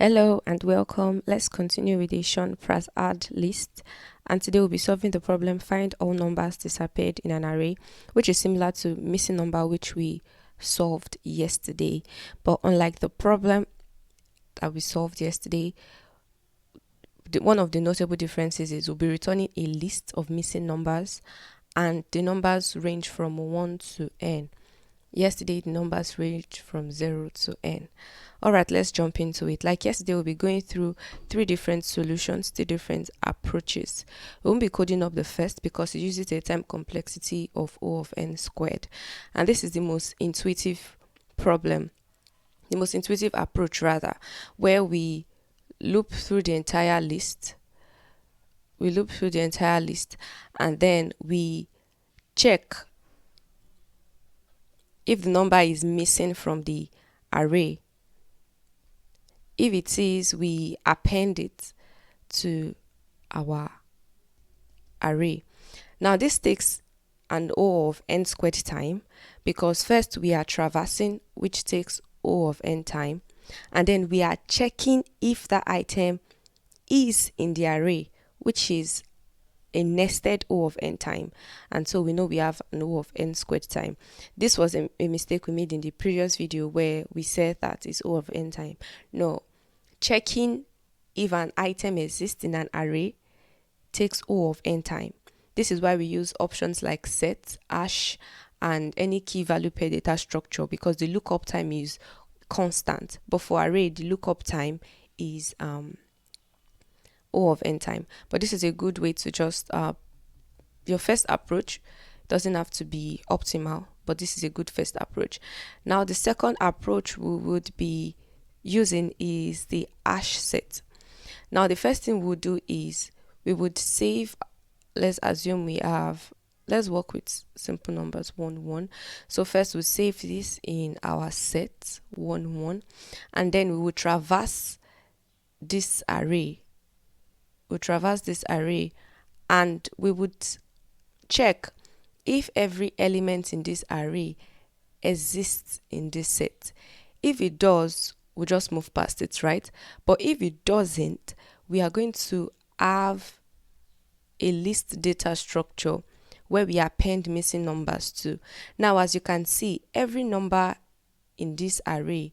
Hello and welcome. Let's continue with the Sean Pras add list. And today we'll be solving the problem find all numbers disappeared in an array, which is similar to missing number which we solved yesterday. But unlike the problem that we solved yesterday, one of the notable differences is we'll be returning a list of missing numbers and the numbers range from 1 to n. Yesterday, the numbers ranged from 0 to n. All right, let's jump into it. Like yesterday, we'll be going through three different solutions, three different approaches. We won't be coding up the first because it uses a time complexity of O of n squared. And this is the most intuitive problem, the most intuitive approach rather, where we loop through the entire list. And then we check if the number is missing from the array. If it is, we append it to our array. Now this takes an O of n squared time because first we are traversing, which takes O of n time, and then we are checking if that item is in the array, which is a nested O of n time, and so we know we have an O of n squared time. This was a mistake we made in the previous video where we said that it's O of n time. No, checking if an item exists in an array takes O of n time. This is why we use options like set, hash, and any key value per data structure, because the lookup time is constant. But for array, the lookup time is O of n time. But this is a good way to just your first approach doesn't have to be optimal, but this is a good first approach. Now the second approach we would be using is the hash set. Now the first thing we'll do is we would save, let's assume we have, let's work with simple numbers 1 1. So first we'll save this in our set 1 1, and then we will traverse this array. And we would check if every element in this array exists in this set. If it does, we'll just move past it, right? But if it doesn't, we are going to have a list data structure where we append missing numbers to. Now, as you can see, every number in this array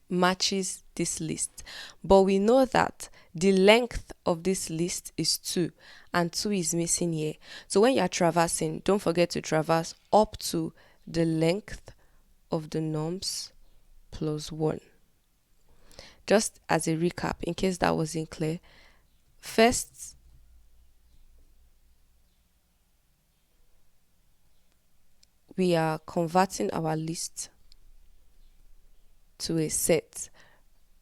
matches this list, but we know that the length of this list is 2 and 2 is missing here. So when you're traversing, don't forget to traverse up to the length of the nums plus 1. Just as a recap, in case that wasn't clear, first we are converting our list to a set,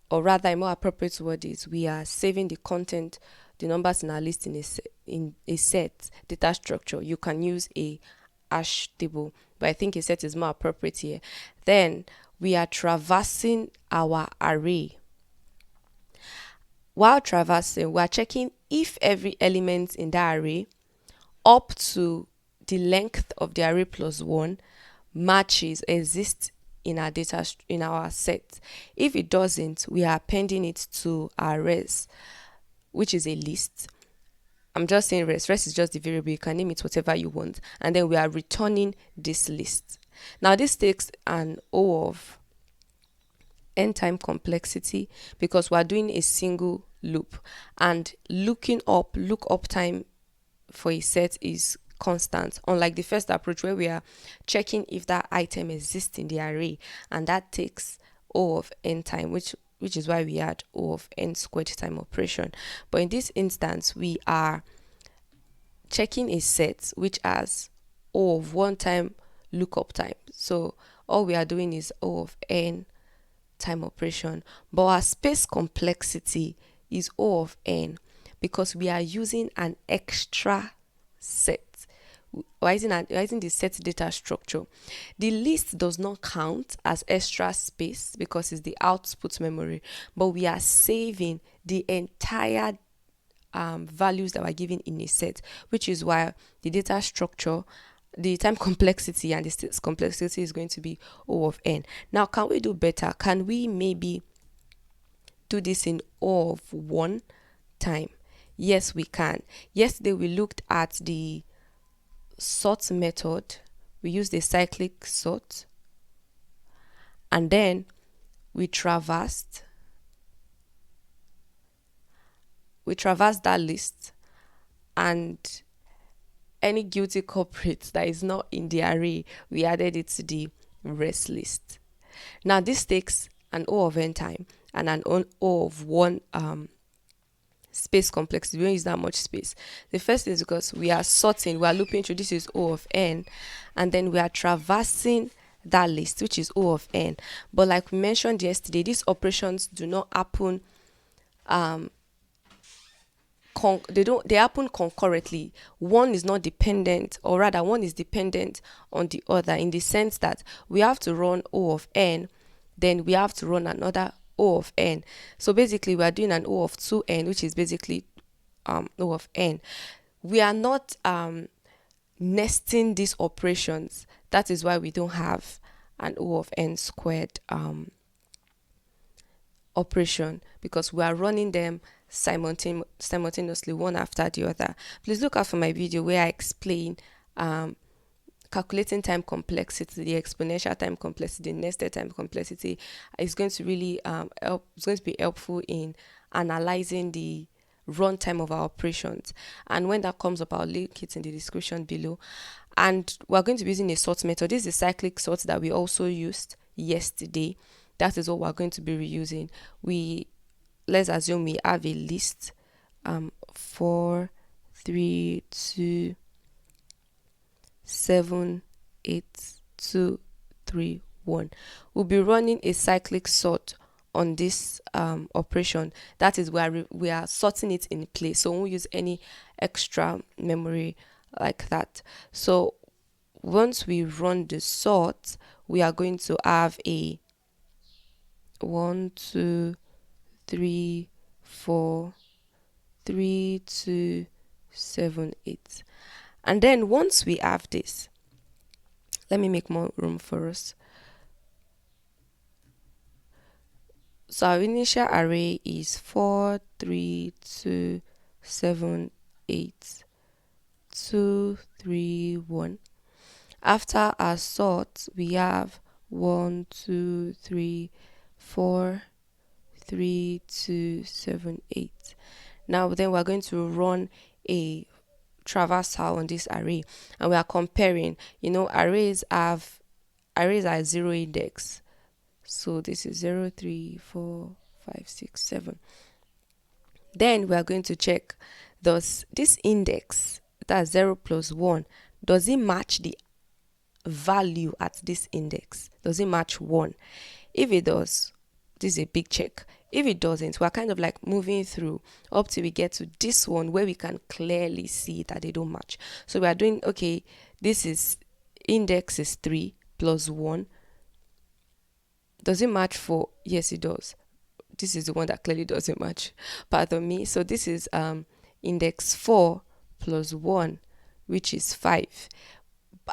or rather a more appropriate word is we are saving the content, the numbers in our list in a set data structure. You can use a hash table, but I think a set is more appropriate here. Then we are traversing our array. While traversing, we are checking if every element in the array up to the length of the array plus 1 exists in our data, in our set. If it doesn't, we are appending it to our res, which is a list. I'm just saying res is just the variable, you can name it whatever you want, and then we are returning this list. Now this takes an O of n time complexity because we are doing a single loop, and lookup time for a set is constant, unlike the first approach where we are checking if that item exists in the array, and that takes O of n time, which is why we had O of n squared time operation. But in this instance, we are checking a set which has O of 1 time lookup time. So all we are doing is O of n time operation, but our space complexity is O of n because we are using an extra set. We're using the set data structure. The list does not count as extra space because it's the output memory, but we are saving the entire values that were given in a set, which is why the data structure, the time complexity and the space complexity is going to be O of n. Now, can we do better? Can we maybe do this in O of 1 time? Yes, we can. Yesterday we looked at the sort method. We used a cyclic sort, and then we traversed that list, and any guilty culprit that is not in the array, we added it to the rest list. Now this takes an O of n time and an O of 1 space complexity. We don't use that much space. The first is because we are sorting, we are looping through. This is O of n, and then we are traversing that list, which is O of n. But like we mentioned yesterday, these operations do not happen they happen concurrently. One is not dependent, or rather one is dependent on the other, in the sense that we have to run O of n, then we have to run another O of n. So basically we are doing an O of 2n, which is basically O of n. We are not nesting these operations. That is why we don't have an O of n squared operation, because we are running them simultaneously, one after the other. Please look out for my video where I explain calculating time complexity, the exponential time complexity, the nested time complexity. Is going to really it's going to be helpful in analyzing the runtime of our operations. And when that comes up, I'll link it in the description below. And we're going to be using a sort method. This is a cyclic sort that we also used yesterday. That is what we're going to be reusing. Let's assume we have a list 4, 3, 2, 7, 8, 2, 3, 1. We'll be running a cyclic sort on this operation. That is where we are sorting it in place, so we won't use any extra memory like that. So once we run the sort, we are going to have a 1, 2, 3, 4, 3, 2, 7, 8. And then once we have this, let me make more room for us. So our initial array is 4, 3, 2, 7, 8, 2, 3, 1. After our sort, we have 1, 2, 3, 4, 3, 2, 7, 8. Now then we're going to run a traversal on this array, and we are comparing. Arrays are 0 index. So this is 0, 3, 4, 5, 6, 7. Then we are going to check, does this index, that's 0 plus 1, does it match the value at this index? Does it match 1? If it does, this is a big check. If it doesn't, we're kind of like moving through up till we get to this one where we can clearly see that they don't match. So we are doing, okay, this is index is 3 plus 1. Does it match 4? Yes, it does. This is the one that clearly doesn't match. Pardon me. So this is index 4 plus 1, which is 5.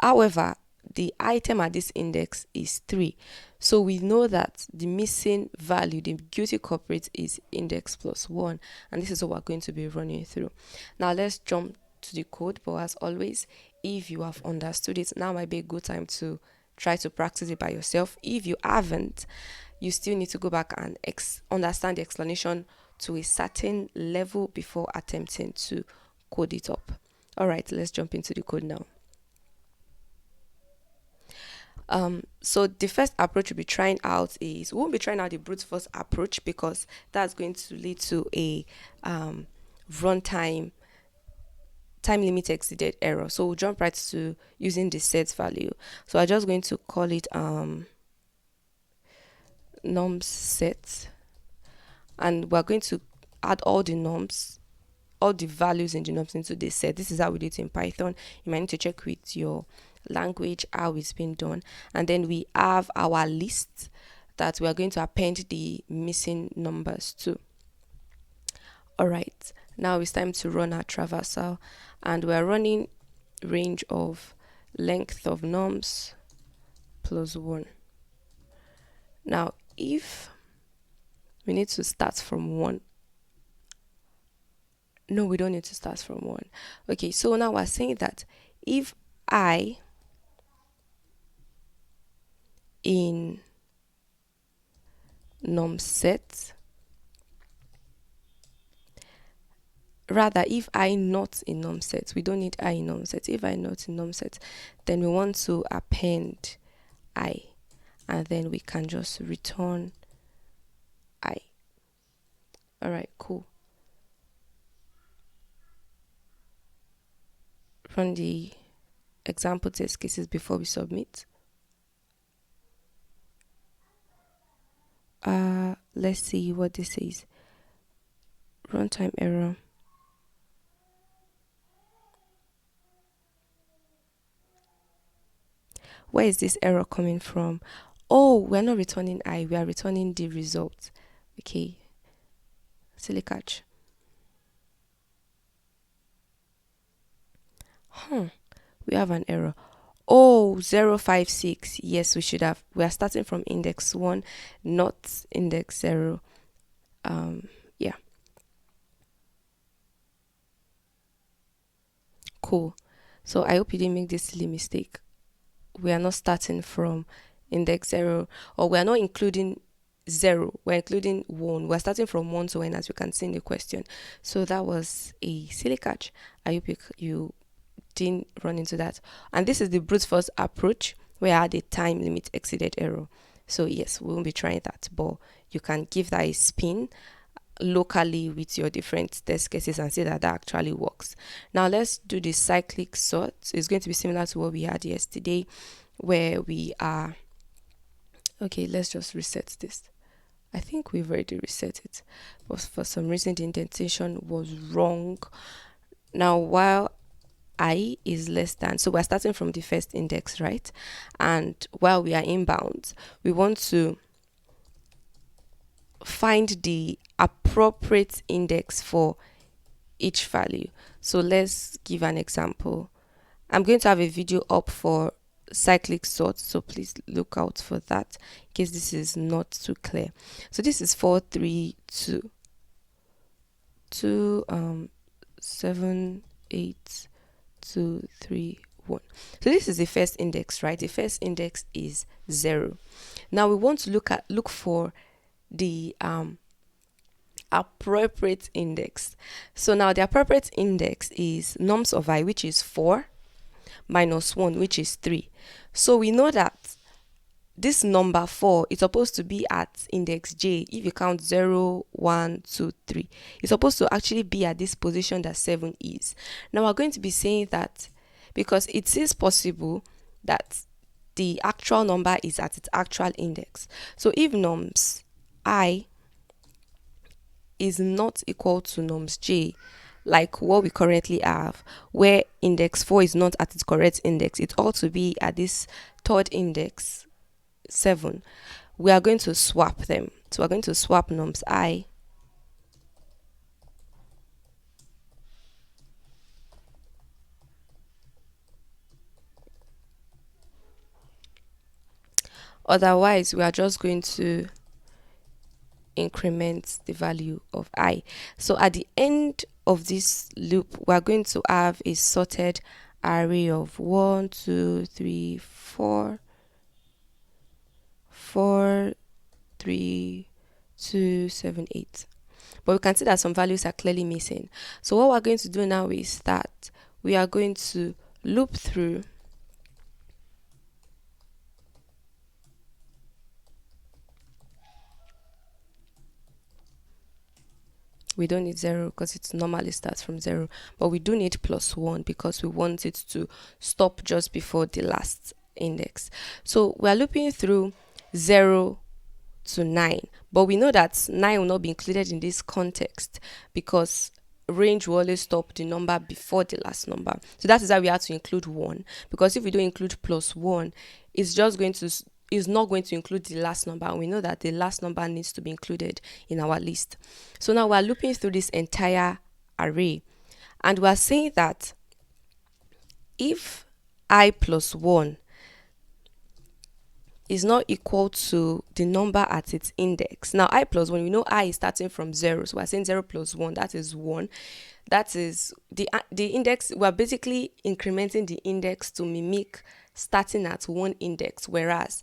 However, the item at this index is 3. So we know that the missing value, the guilty culprit, is index plus 1. And this is what we're going to be running through. Now let's jump to the code. But as always, if you have understood it, now might be a good time to try to practice it by yourself. If you haven't, you still need to go back and understand the explanation to a certain level before attempting to code it up. All right, let's jump into the code now. So the first approach we'll be trying out is, we won't be trying out the brute force approach because that's going to lead to a runtime time limit exceeded error. So we'll jump right to using the set value. So I'm just going to call it nums set, and we're going to add all the values in the nums into this set. This is how we do it in Python. You might need to check with your language how it's been done. And then we have our list that we are going to append the missing numbers to. All right, now it's time to run our traversal, and we're running range of length of nums plus 1. Now if We need to start from 1. No, we don't need to start from 1. Okay, so now we're saying that if I in num set, rather if I not in num set, we don't need I in num set. If I not in num set, then we want to append I, and then we can just return I. All right, cool. Run the example test cases before we submit. Let's see what this says. Runtime error. Where is this error coming from? Oh, we're not returning I, we are returning the result. Okay, silly catch. We have an error. Oh, 056. Yes, we should have. We are starting from index 1, not index 0. Yeah. Cool. So I hope you didn't make this silly mistake. We are not starting from index 0, or we are not including 0. We're including 1. We're starting from 1 to n, as you can see in the question. So that was a silly catch. I hope you didn't run into that. And this is the brute force approach, where the time limit exceeded error. So yes, we won't be trying that, but you can give that a spin locally with your different test cases and see that actually works. Now let's do the cyclic sort. It's going to be similar to what we had yesterday, where we are, okay, let's just reset this. I think we've already reset it, but for some reason the indentation was wrong. Now while I is less than, so we're starting from the first index, right? And while we are inbound, we want to find the appropriate index for each value. So let's give an example. I'm going to have a video up for cyclic sort, so please look out for that in case this is not too clear. So this is 4 3 2 2 7 8 2 3 1. So this is the first index, right? The first index is 0. Now we want to look for the appropriate index. So now the appropriate index is nums of I, which is 4, minus 1, which is 3. So we know that this number 4 is supposed to be at index J. If you count 0 1 2 3, it's supposed to actually be at this position that 7 is. Now we're going to be saying that because it is possible that the actual number is at its actual index. So if nums I is not equal to nums J, like what we currently have, where index 4 is not at its correct index, it ought to be at this third index 7, we are going to swap them. So we're going to swap nums I otherwise we are just going to increment the value of I. So at the end of this loop, we are going to have a sorted array of 1 2 3 4 4 3 2 7 8. But we can see that some values are clearly missing. So what we're going to do now is that we are going to loop through we don't need 0 because it normally starts from 0, but we do need +1 because we want it to stop just before the last index. So we're looping through 0 to 9, but we know that 9 will not be included in this context because range will always stop the number before the last number. So that is why we have to include 1, because if we don't include +1, it's just going to is not going to include the last number, and we know that the last number needs to be included in our list. So now we're looping through this entire array, and we're saying that if I plus 1 is not equal to the number at its index. Now I plus 1, we know I is starting from 0, so we're saying 0 plus 1, that is 1. That is the index. We're basically incrementing the index to mimic starting at one index, whereas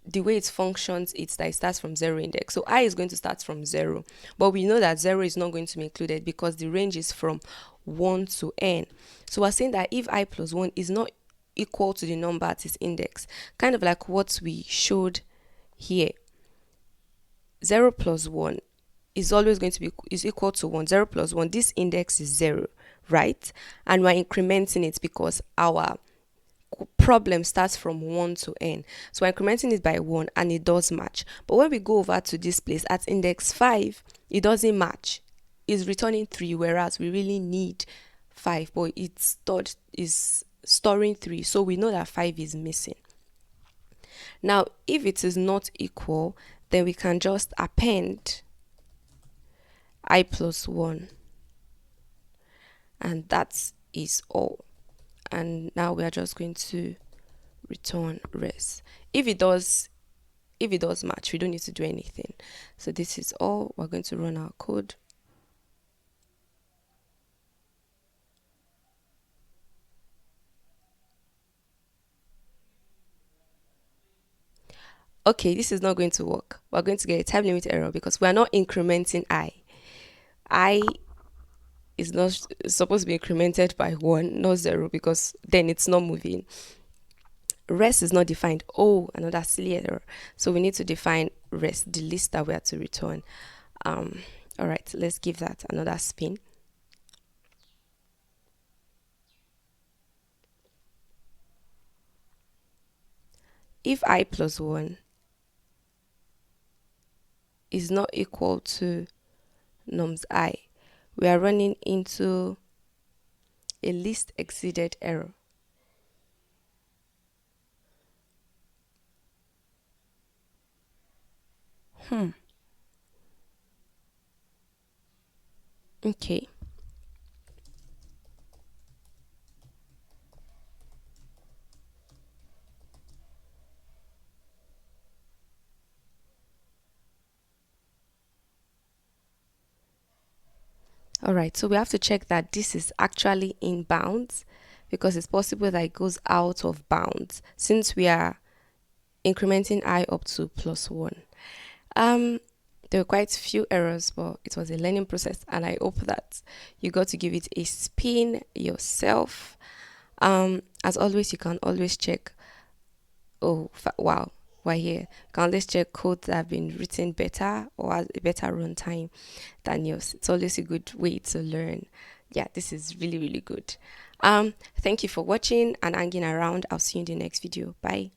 the way it functions, it's that it starts from 0 index. So I is going to start from 0, but we know that 0 is not going to be included because the range is from 1 to n. So we're saying that if I plus 1 is not equal to the number at its index, kind of like what we showed here, 0 plus 1 is always going to be is equal to 1. 0 plus 1, this index is 0, right? And we're incrementing it because our problem starts from 1 to n. So we're incrementing it by 1 and it does match. But when we go over to this place at index 5, it doesn't match. It's returning 3, whereas we really need 5, but it's storing 3. So we know that 5 is missing. Now, if it is not equal, then we can just append I plus 1. And that is all. And now we are just going to return res. If it does match, we don't need to do anything. So this is all. We're going to run our code. Okay, this is not going to work. We're going to get a time limit error because we're not incrementing I is not supposed to be incremented by 1, not 0, because then it's not moving. Res is not defined. Oh, another silly error. So we need to define res, the list that we are to return. All right, let's give that another spin. If I plus 1 is not equal to nums I, we are running into a list exceeded error. Okay. All right, so we have to check that this is actually in bounds because it's possible that it goes out of bounds since we are incrementing I up to plus 1. There were quite a few errors, but it was a learning process, and I hope that you got to give it a spin yourself. As always, you can always check. Oh, wow, we're here. You can always check codes that have been written better or has a better runtime than yours. It's always a good way to learn. Yeah, this is really, really good. Thank you for watching and hanging around. I'll see you in the next video. Bye.